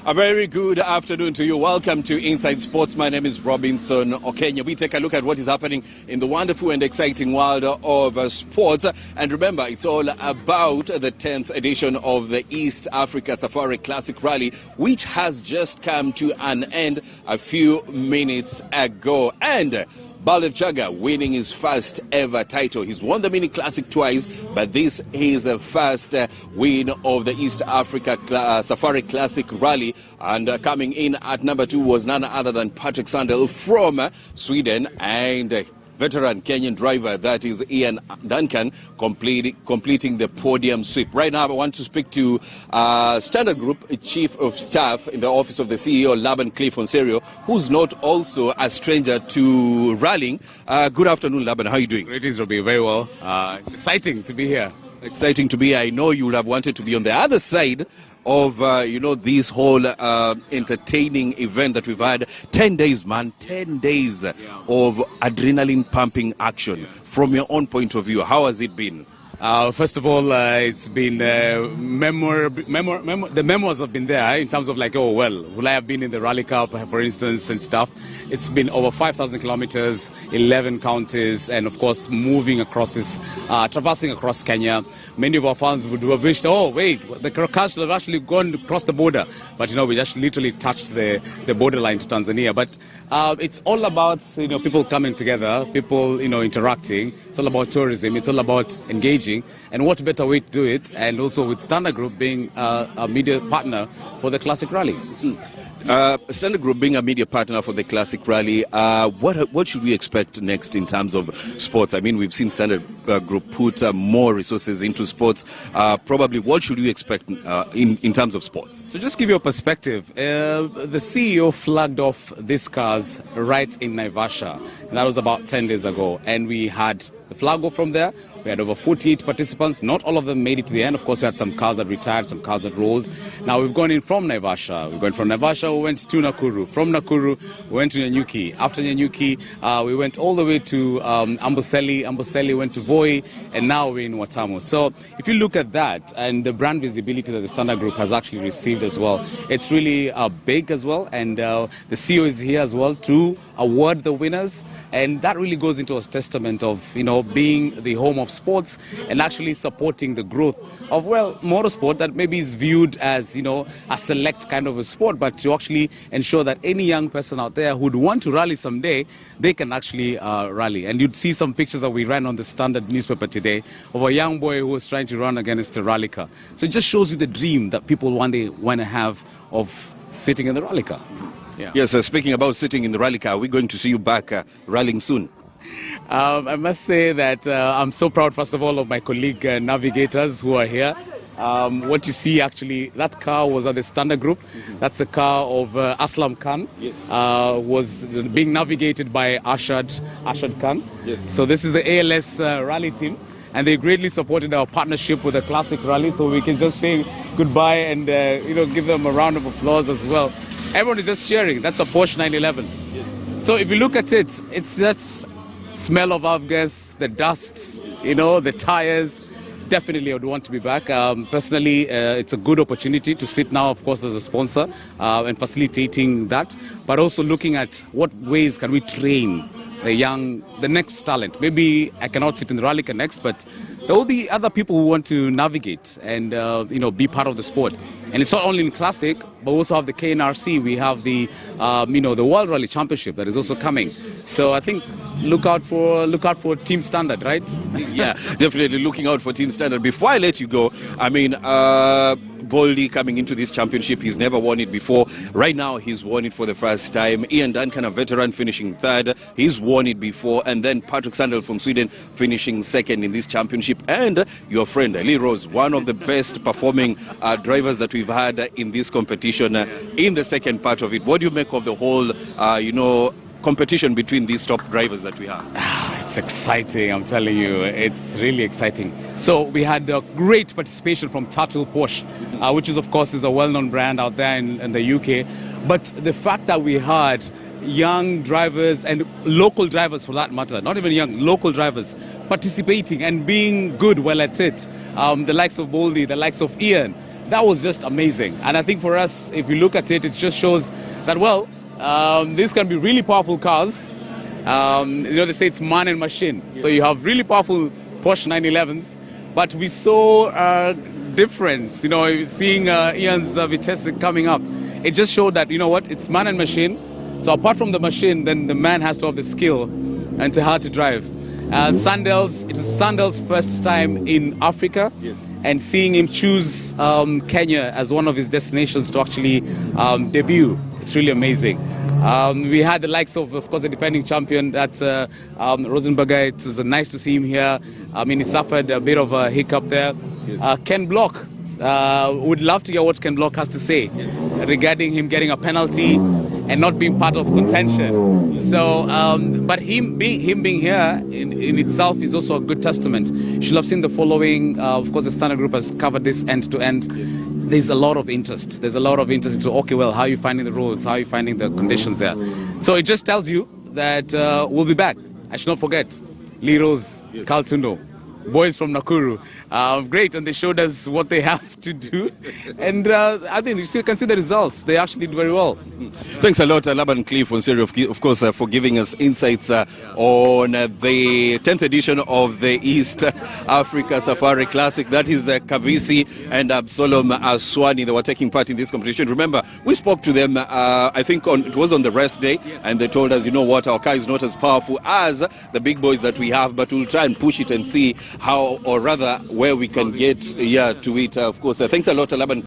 A very good afternoon to you. Welcome to Inside Sports. My name is Robinson Okenya. We take a look at what is happening in the wonderful and exciting world of sports. And remember, it's all about the 10th edition of the East Africa Safari Classic Rally, which has just come to an end a few minutes ago. And Baldev Chager winning his first ever title. He's won the Mini Classic twice, but this is the first win of the East Africa Safari Classic Rally. And coming in at number 2 was none other than Patrick Sandel from Sweden, and veteran Kenyan driver, that is Ian Duncan, completing the podium sweep. Right now, I want to speak to Standard Group Chief of Staff in the office of the CEO, Laban Cliff Onserio, who's not also a stranger to rallying. Good afternoon, Laban. How are you doing? Greetings, Robbie. Very well. It's exciting to be here. Exciting to be here. I know you would have wanted to be on the other side of, this whole entertaining event that we've had. 10 days, man. 10 days of adrenaline pumping action. From your own point of view, how has it been? First of all, it's been the memoirs have been there in terms of like, oh, well, will I have been in the Rally Cup, for instance, and stuff. It's been over 5,000 kilometers, 11 counties, and of course, moving across this, traversing across Kenya. Many of our fans would have wished, oh, wait, the cars should have actually gone across the border. But, we just literally touched the borderline to Tanzania. But it's all about, people coming together, people, interacting. It's all about tourism. It's all about engaging. And what better way to do it? And also with Standard Group being a media partner for the Classic Rally. Standard Group being a media partner for the Classic Rally, what should we expect next in terms of sports? I mean, we've seen Standard Group put more resources into sports. Probably, what should we expect in terms of sports? So just give you a perspective. The CEO flagged off these cars right in Naivasha. And that was about 10 days ago. And we had the flag off from there. We had over 48 participants. Not all of them made it to the end. Of course, we had some cars that retired, some cars that rolled. Now, we've gone in from Naivasha. We went from Naivasha, we went to Nakuru. From Nakuru, we went to Nyanyuki. After Nyanyuki, we went all the way to Amboseli. Amboseli went to Voi, and now we're in Watamu. So if you look at that and the brand visibility that the Standard Group has actually received as well, it's really big as well. And the CEO is here as well to award the winners. And that really goes into a testament of, being the home of sports and actually supporting the growth of, motorsport that maybe is viewed as, a select kind of a sport, but to actually ensure that any young person out there who'd want to rally someday, they can actually rally. And you'd see some pictures that we ran on the Standard newspaper today of a young boy who was trying to run against a rally car. So it just shows you the dream that people one day want to have of sitting in the rally car. Yeah. Yes, speaking about sitting in the rally car, we're going to see you back rallying soon. I must say that I'm so proud, first of all, of my colleague navigators who are here. What you see, actually, that car was at the Standard Group. That's a car of Aslam Khan. Yes. Was being navigated by Arshad Khan. Yes. So this is the ALS rally team. And they greatly supported our partnership with the Classic Rally. So we can just say goodbye and, give them a round of applause as well. Everyone is just cheering. That's a Porsche 911. Yes. So if you look at it, it's that smell of avgas, the dust, the tires. Definitely, I would want to be back. Personally, it's a good opportunity to sit now, of course, as a sponsor and facilitating that, but also looking at what ways can we train the next talent. Maybe I cannot sit in the rally car next, but there will be other people who want to navigate and be part of the sport. And it's not only in Classic, but we also have the KNRC. We have the the World Rally Championship that is also coming. So I think look out for Team Standard, right? Yeah, definitely looking out for Team Standard. Before I let you go, I mean, Goldie coming into this championship, he's never won it before. Right now, he's won it for the first time. Ian Duncan, a veteran, finishing third. He's won it before. And then Patrick Sandel from Sweden finishing second in this championship. And your friend, Lee Rose, one of the best performing drivers that we've had in this competition in the second part of it. What do you make of the whole, competition between these top drivers that we have? It's exciting, I'm telling you. It's really exciting. So we had a great participation from Turtle Porsche, which is, of course, is a well-known brand out there in the UK. But the fact that we had young drivers and local drivers, for that matter, not even young, local drivers, participating and being good well at it. The likes of Boldy, the likes of Ian, that was just amazing. And I think for us, if you look at it, it just shows that, well, these can be really powerful cars. They say it's man and machine. So you have really powerful Porsche 911s, but we saw a difference, seeing Ian's Vitesse coming up. It just showed that, it's man and machine. So apart from the machine, then the man has to have the skill and to how to drive. It is Sandel's first time in Africa. Yes. And seeing him choose Kenya as one of his destinations to actually debut, it's really amazing. We had the likes of course, the defending champion, that's Rosenberger. It was nice to see him here. I mean, he suffered a bit of a hiccup there. Yes. Ken Block, would love to hear what Ken Block has to say regarding him getting a penalty and not being part of contention. So, but him being here in itself is also a good testament. You should have seen the following. Of course, the Standard Group has covered this end to end. There's a lot of interest. There's a lot of interest into, okay, well, how are you finding the roads? How are you finding the conditions there? So it just tells you that we'll be back. I should not forget, Lee Rose, yes. Carl Tundo, boys from Nakuru. Great, and they showed us what they have to do. And I think you still can see the results. They actually did very well. Thanks a lot, Laban Cliff Onseri, of course, for giving us insights on the 10th edition of the East Africa Safari Classic. That is Kavisi and Absalom Aswani. They were taking part in this competition. Remember, we spoke to them, I think it was on the rest day, and they told us, you know what, our car is not as powerful as the big boys that we have, but we'll try and push it and see how, or rather, where we can get to it. Of course, thanks a lot, Laban.